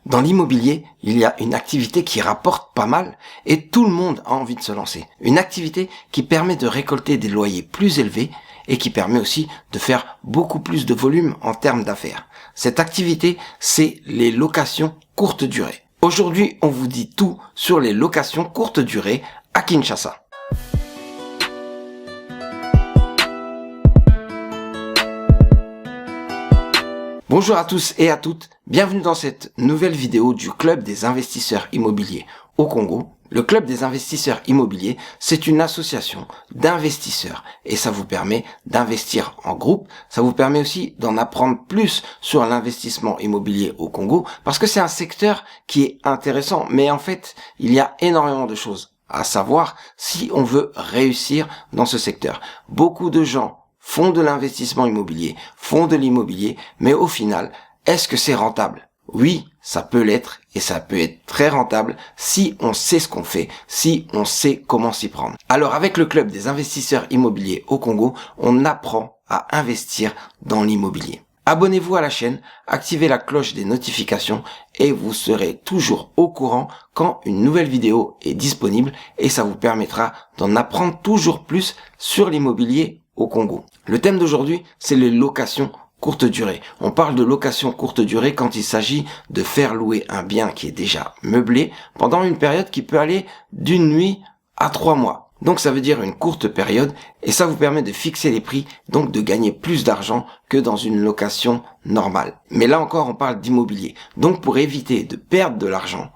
Dans l'immobilier, il y a une activité qui rapporte pas mal et tout le monde a envie de se lancer. Une activité qui permet de récolter des loyers plus élevés et qui permet aussi de faire beaucoup plus de volume en termes d'affaires. Cette activité, c'est les locations courte durée. Aujourd'hui, on vous dit tout sur les locations courte durée à Kinshasa. Bonjour à tous et à toutes, bienvenue dans cette nouvelle vidéo du Club des investisseurs immobiliers au Congo. Le Club des investisseurs immobiliers, c'est une association d'investisseurs et ça vous permet d'investir en groupe. Ça vous permet aussi d'en apprendre plus sur l'investissement immobilier au Congo parce que c'est un secteur qui est intéressant. Mais en fait, il y a énormément de choses à savoir si on veut réussir dans ce secteur. Beaucoup de gens font de l'investissement immobilier, font de l'immobilier, mais au final, est-ce que c'est rentable? Oui, ça peut l'être et ça peut être très rentable si on sait ce qu'on fait, si on sait comment s'y prendre. Alors avec le Club des investisseurs immobiliers au Congo, on apprend à investir dans l'immobilier. Abonnez-vous à la chaîne, activez la cloche des notifications et vous serez toujours au courant quand une nouvelle vidéo est disponible et ça vous permettra d'en apprendre toujours plus sur l'immobilier au Congo. Le thème d'aujourd'hui, c'est les locations courte durée. On parle de location courte durée quand il s'agit de faire louer un bien qui est déjà meublé pendant une période qui peut aller d'une nuit à 3 mois. Donc ça veut dire une courte période et ça vous permet de fixer les prix, donc de gagner plus d'argent que dans une location normale. Mais là encore, on parle d'immobilier. Donc pour éviter de perdre de l'argent,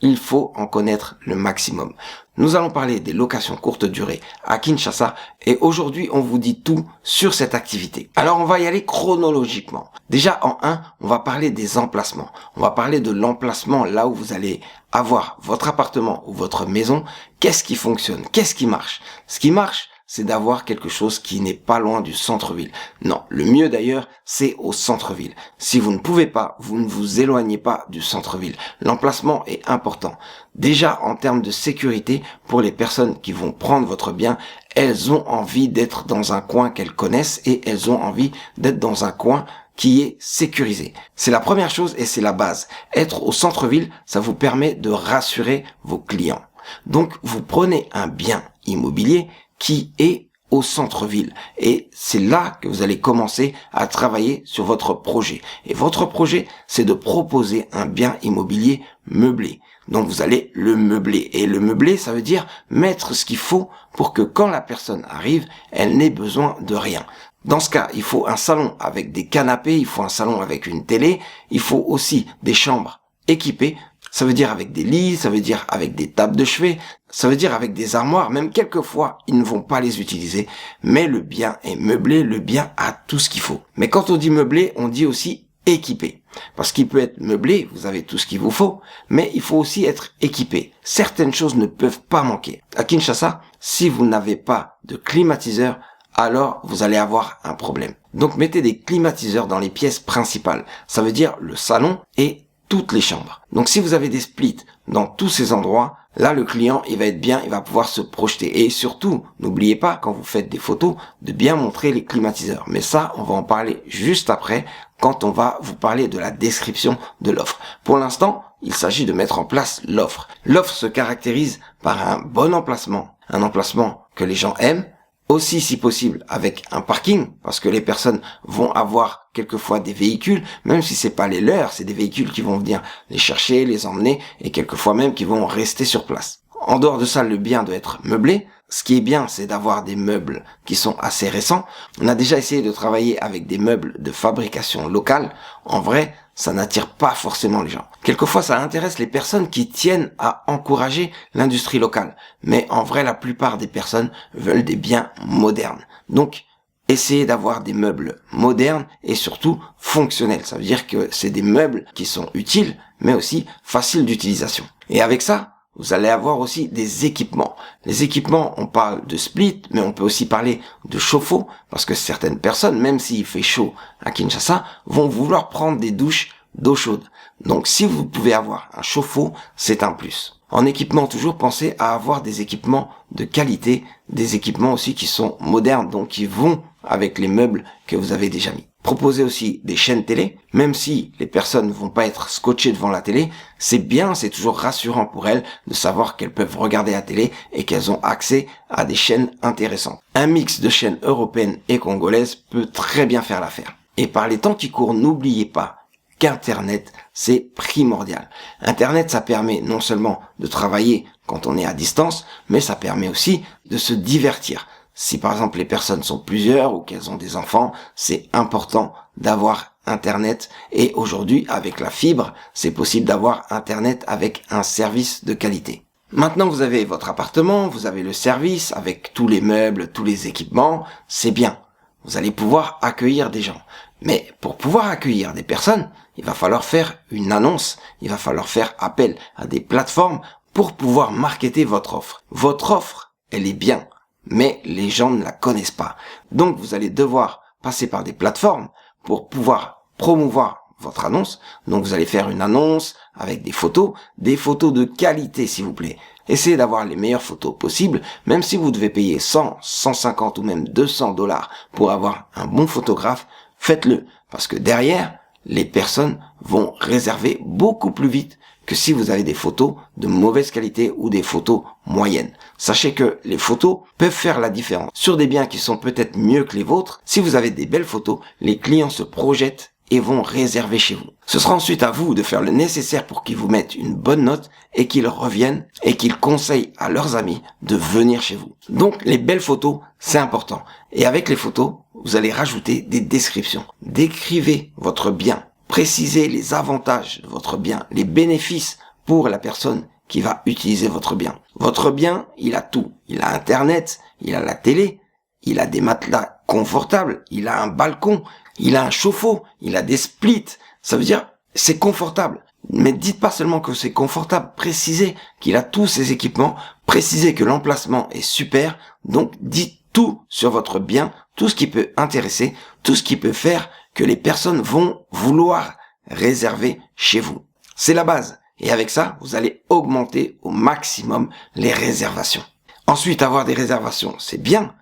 il faut en connaître le maximum. Nous allons parler des locations courte durée à Kinshasa et aujourd'hui on vous dit tout sur cette activité. Alors on va y aller chronologiquement. Déjà en 1, on va parler des emplacements. On va parler de l'emplacement là où vous allez avoir votre appartement ou votre maison. Qu'est-ce qui fonctionne? Qu'est-ce qui marche? Ce qui marche, c'est d'avoir quelque chose qui n'est pas loin du centre-ville. Non, le mieux d'ailleurs, c'est au centre-ville. Si vous ne pouvez pas, vous ne vous éloignez pas du centre-ville. L'emplacement est important. Déjà, en termes de sécurité, pour les personnes qui vont prendre votre bien, elles ont envie d'être dans un coin qu'elles connaissent et elles ont envie d'être dans un coin qui est sécurisé. C'est la première chose et c'est la base. Être au centre-ville, ça vous permet de rassurer vos clients. Donc, vous prenez un bien immobilier qui est au centre-ville. Et c'est là que vous allez commencer à travailler sur votre projet. Et votre projet, c'est de proposer un bien immobilier meublé. Donc vous allez le meubler. Et le meubler, ça veut dire mettre ce qu'il faut pour que quand la personne arrive, elle n'ait besoin de rien. Dans ce cas, il faut un salon avec des canapés, il faut un salon avec une télé, il faut aussi des chambres équipées. Ça veut dire avec des lits, ça veut dire avec des tables de chevet, ça veut dire avec des armoires, même quelquefois, ils ne vont pas les utiliser, mais le bien est meublé, le bien a tout ce qu'il faut. Mais quand on dit meublé, on dit aussi équipé. Parce qu'il peut être meublé, vous avez tout ce qu'il vous faut, mais il faut aussi être équipé. Certaines choses ne peuvent pas manquer. À Kinshasa, si vous n'avez pas de climatiseur, alors vous allez avoir un problème. Donc mettez des climatiseurs dans les pièces principales. Ça veut dire le salon et toutes les chambres. Donc si vous avez des splits dans tous ces endroits, là le client il va être bien, il va pouvoir se projeter. Et surtout, n'oubliez pas quand vous faites des photos de bien montrer les climatiseurs. Mais ça, on va en parler juste après quand on va vous parler de la description de l'offre. Pour l'instant, il s'agit de mettre en place l'offre. L'offre se caractérise par un bon emplacement, un emplacement que les gens aiment, aussi si possible avec un parking parce que les personnes vont avoir quelquefois des véhicules, même si c'est pas les leurs, c'est des véhicules qui vont venir les chercher, les emmener et quelquefois même qui vont rester sur place. En dehors de ça, le bien doit être meublé. Ce qui est bien, c'est d'avoir des meubles qui sont assez récents. On a déjà essayé de travailler avec des meubles de fabrication locale. En vrai, ça n'attire pas forcément les gens. Quelquefois, ça intéresse les personnes qui tiennent à encourager l'industrie locale. Mais en vrai, la plupart des personnes veulent des biens modernes. Donc, essayez d'avoir des meubles modernes et surtout fonctionnels. Ça veut dire que c'est des meubles qui sont utiles, mais aussi faciles d'utilisation. Et avec ça, vous allez avoir aussi des équipements. Les équipements, on parle de split, mais on peut aussi parler de chauffe-eau, parce que certaines personnes, même s'il fait chaud à Kinshasa, vont vouloir prendre des douches d'eau chaude. Donc si vous pouvez avoir un chauffe-eau, c'est un plus. En équipement, toujours pensez à avoir des équipements de qualité, des équipements aussi qui sont modernes, donc qui vont avec les meubles que vous avez déjà mis. Proposer aussi des chaînes télé, même si les personnes ne vont pas être scotchées devant la télé, c'est bien, c'est toujours rassurant pour elles de savoir qu'elles peuvent regarder la télé et qu'elles ont accès à des chaînes intéressantes. Un mix de chaînes européennes et congolaises peut très bien faire l'affaire. Et par les temps qui courent, n'oubliez pas qu'Internet, c'est primordial. Internet, ça permet non seulement de travailler quand on est à distance, mais ça permet aussi de se divertir. Si par exemple les personnes sont plusieurs ou qu'elles ont des enfants, c'est important d'avoir Internet. Et aujourd'hui, avec la fibre, c'est possible d'avoir Internet avec un service de qualité. Maintenant, vous avez votre appartement, vous avez le service avec tous les meubles, tous les équipements, c'est bien. Vous allez pouvoir accueillir des gens. Mais pour pouvoir accueillir des personnes, il va falloir faire une annonce, il va falloir faire appel à des plateformes pour pouvoir marketer votre offre. Votre offre, elle est bien, mais les gens ne la connaissent pas. Donc vous allez devoir passer par des plateformes pour pouvoir promouvoir votre annonce. Donc vous allez faire une annonce avec des photos de qualité s'il vous plaît. Essayez d'avoir les meilleures photos possibles, même si vous devez payer 100, 150 ou même 200 dollars pour avoir un bon photographe, faites-le. Parce que derrière, les personnes vont réserver beaucoup plus vite que si vous avez des photos de mauvaise qualité ou des photos moyennes. Sachez que les photos peuvent faire la différence. Sur des biens qui sont peut-être mieux que les vôtres, si vous avez des belles photos, les clients se projettent et vont réserver chez vous. Ce sera ensuite à vous de faire le nécessaire pour qu'ils vous mettent une bonne note et qu'ils reviennent et qu'ils conseillent à leurs amis de venir chez vous. Donc les belles photos, c'est important. Et avec les photos, vous allez rajouter des descriptions. Décrivez votre bien. Précisez les avantages de votre bien, les bénéfices pour la personne qui va utiliser votre bien. Votre bien, il a tout. Il a Internet, il a la télé, il a des matelas confortables, il a un balcon, il a un chauffe-eau, il a des splits. Ça veut dire, c'est confortable. Mais dites pas seulement que c'est confortable, précisez qu'il a tous ces équipements, précisez que l'emplacement est super, donc dites tout sur votre bien, tout ce qui peut intéresser, tout ce qui peut faire que les personnes vont vouloir réserver chez vous. C'est la base. Et avec ça, vous allez augmenter au maximum les réservations. Ensuite, avoir des réservations, c'est bien,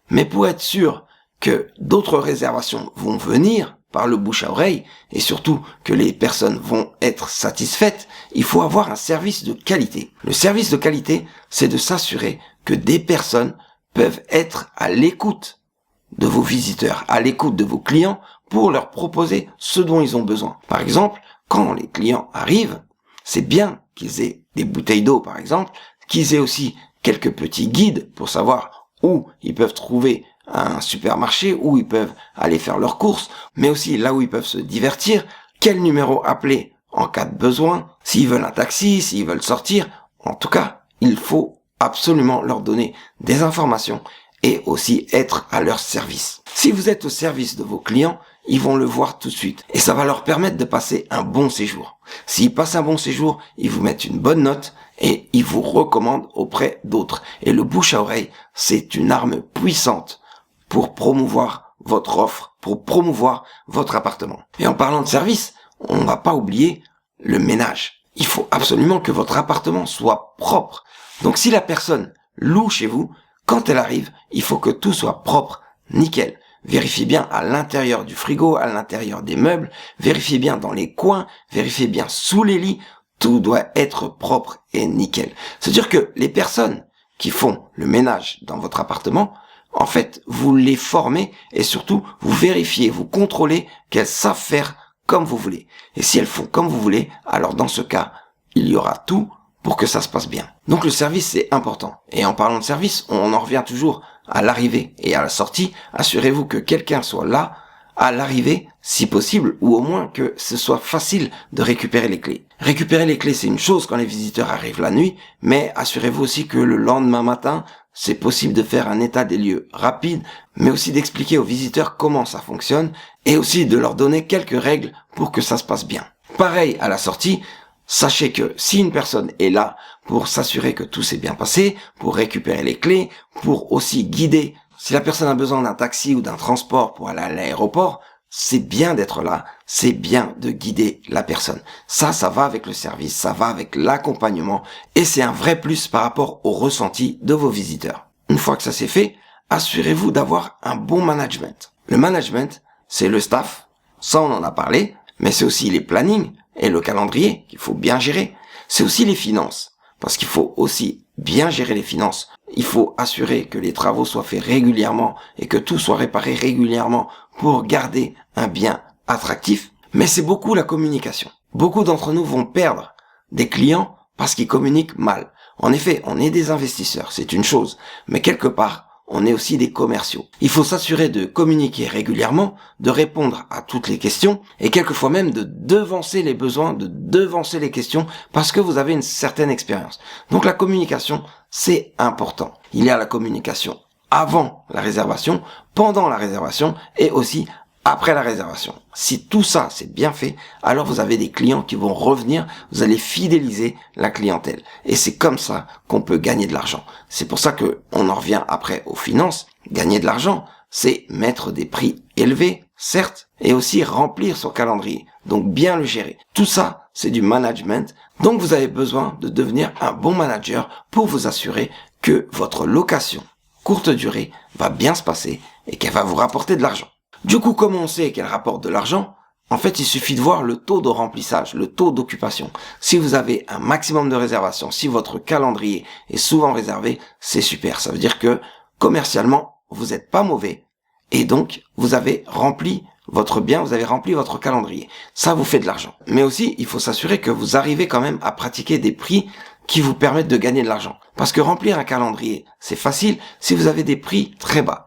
mais pour être sûr que d'autres réservations vont venir par le bouche à oreille et surtout que les personnes vont être satisfaites, il faut avoir un service de qualité. Le service de qualité, c'est de s'assurer que des personnes peuvent être à l'écoute de vos visiteurs, à l'écoute de vos clients pour leur proposer ce dont ils ont besoin. Par exemple, quand les clients arrivent, c'est bien qu'ils aient des bouteilles d'eau par exemple, qu'ils aient aussi quelques petits guides pour savoir où ils peuvent trouver un supermarché, où ils peuvent aller faire leurs courses, mais aussi là où ils peuvent se divertir, quel numéro appeler en cas de besoin, s'ils veulent un taxi, s'ils veulent sortir. En tout cas, il faut absolument leur donner des informations et aussi être à leur service. Si vous êtes au service de vos clients, ils vont le voir tout de suite et ça va leur permettre de passer un bon séjour. S'ils passent un bon séjour, ils vous mettent une bonne note et ils vous recommandent auprès d'autres. Et le bouche à oreille, c'est une arme puissante pour promouvoir votre offre, pour promouvoir votre appartement. Et en parlant de service, on ne va pas oublier le ménage. Il faut absolument que votre appartement soit propre. Donc si la personne loue chez vous, quand elle arrive, il faut que tout soit propre, nickel. Vérifiez bien à l'intérieur du frigo, à l'intérieur des meubles, vérifiez bien dans les coins, vérifiez bien sous les lits, tout doit être propre et nickel. C'est-à-dire que les personnes qui font le ménage dans votre appartement, en fait, vous les formez et surtout, vous vérifiez, vous contrôlez qu'elles savent faire comme vous voulez. Et si elles font comme vous voulez, alors dans ce cas, il y aura tout pour que ça se passe bien. Donc le service, c'est important. Et en parlant de service, on en revient toujours à l'arrivée et à la sortie. Assurez-vous que quelqu'un soit là à l'arrivée, si possible, ou au moins que ce soit facile de récupérer les clés. Récupérer les clés, c'est une chose quand les visiteurs arrivent la nuit, mais assurez-vous aussi que le lendemain matin, c'est possible de faire un état des lieux rapide, mais aussi d'expliquer aux visiteurs comment ça fonctionne, et aussi de leur donner quelques règles pour que ça se passe bien. Pareil à la sortie, sachez que si une personne est là pour s'assurer que tout s'est bien passé, pour récupérer les clés, pour aussi guider, si la personne a besoin d'un taxi ou d'un transport pour aller à l'aéroport, c'est bien d'être là, c'est bien de guider la personne. Ça va avec le service, ça va avec l'accompagnement et c'est un vrai plus par rapport au ressenti de vos visiteurs. Une fois que ça c'est fait, assurez-vous d'avoir un bon management. Le management, c'est le staff, ça on en a parlé, mais c'est aussi les plannings et le calendrier qu'il faut bien gérer. C'est aussi les finances, parce qu'il faut aussi bien gérer les finances. Il faut assurer que les travaux soient faits régulièrement et que tout soit réparé régulièrement pour garder un bien attractif. Mais c'est beaucoup la communication. Beaucoup d'entre nous vont perdre des clients parce qu'ils communiquent mal. En effet, on est des investisseurs, c'est une chose, mais quelque part, on est aussi des commerciaux. Il faut s'assurer de communiquer régulièrement, de répondre à toutes les questions et quelquefois même de devancer les besoins, de devancer les questions parce que vous avez une certaine expérience. Donc la communication, c'est important. Il y a la communication avant la réservation, pendant la réservation et aussi après la réservation. Si tout ça c'est bien fait, alors vous avez des clients qui vont revenir, vous allez fidéliser la clientèle. Et c'est comme ça qu'on peut gagner de l'argent. C'est pour ça que on en revient après aux finances. Gagner de l'argent, c'est mettre des prix élevés, certes, et aussi remplir son calendrier. Donc bien le gérer. Tout ça, c'est du management. Donc vous avez besoin de devenir un bon manager pour vous assurer que votre location courte durée va bien se passer et qu'elle va vous rapporter de l'argent. Du coup, comme on sait qu'elle rapporte de l'argent, en fait, il suffit de voir le taux de remplissage, le taux d'occupation. Si vous avez un maximum de réservations, si votre calendrier est souvent réservé, c'est super. Ça veut dire que commercialement, vous n'êtes pas mauvais et donc vous avez rempli votre bien, vous avez rempli votre calendrier. Ça vous fait de l'argent. Mais aussi, il faut s'assurer que vous arrivez quand même à pratiquer des prix qui vous permettent de gagner de l'argent. Parce que remplir un calendrier, c'est facile si vous avez des prix très bas.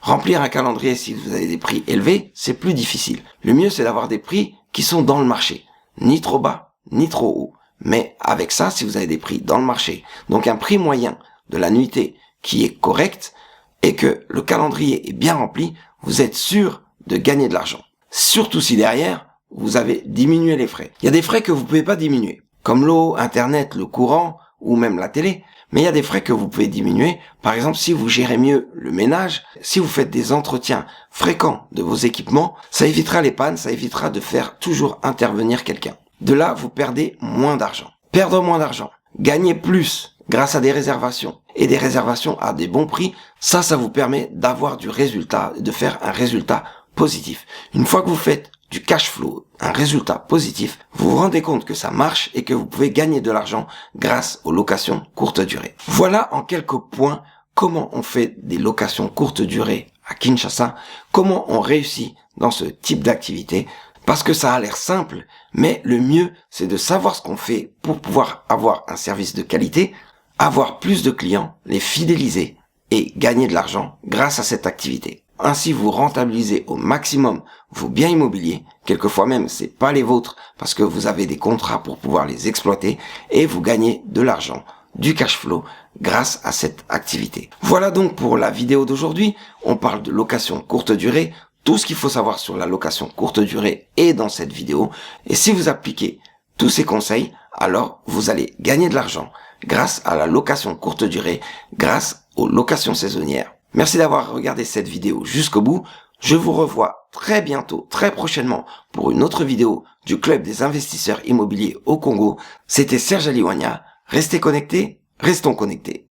Remplir un calendrier si vous avez des prix élevés, c'est plus difficile. Le mieux, c'est d'avoir des prix qui sont dans le marché. Ni trop bas, ni trop haut. Mais avec ça, si vous avez des prix dans le marché, donc un prix moyen de la nuitée qui est correct et que le calendrier est bien rempli, vous êtes sûr de gagner de l'argent. Surtout si derrière, vous avez diminué les frais. Il y a des frais que vous pouvez pas diminuer, comme l'eau, Internet, le courant ou même la télé. Mais il y a des frais que vous pouvez diminuer. Par exemple, si vous gérez mieux le ménage, si vous faites des entretiens fréquents de vos équipements, ça évitera les pannes, ça évitera de faire toujours intervenir quelqu'un. De là, vous perdez moins d'argent. Perdre moins d'argent, gagner plus grâce à des réservations et des réservations à des bons prix, ça vous permet d'avoir du résultat, de faire un résultat positif. Une fois que vous faites du cash flow, un résultat positif, vous vous rendez compte que ça marche et que vous pouvez gagner de l'argent grâce aux locations courte durée. Voilà en quelques points comment on fait des locations courte durée à Kinshasa, comment on réussit dans ce type d'activité, parce que ça a l'air simple, mais le mieux c'est de savoir ce qu'on fait pour pouvoir avoir un service de qualité, avoir plus de clients, les fidéliser et gagner de l'argent grâce à cette activité. Ainsi, vous rentabilisez au maximum vos biens immobiliers. Quelquefois même, c'est pas les vôtres parce que vous avez des contrats pour pouvoir les exploiter et vous gagnez de l'argent, du cash flow grâce à cette activité. Voilà donc pour la vidéo d'aujourd'hui. On parle de location courte durée. Tout ce qu'il faut savoir sur la location courte durée est dans cette vidéo. Et si vous appliquez tous ces conseils, alors vous allez gagner de l'argent grâce à la location courte durée, grâce aux locations saisonnières. Merci d'avoir regardé cette vidéo jusqu'au bout. Je vous revois très bientôt, très prochainement, pour une autre vidéo du Club des investisseurs immobiliers au Congo. C'était Serge Aliwanya. Restez connectés, restons connectés.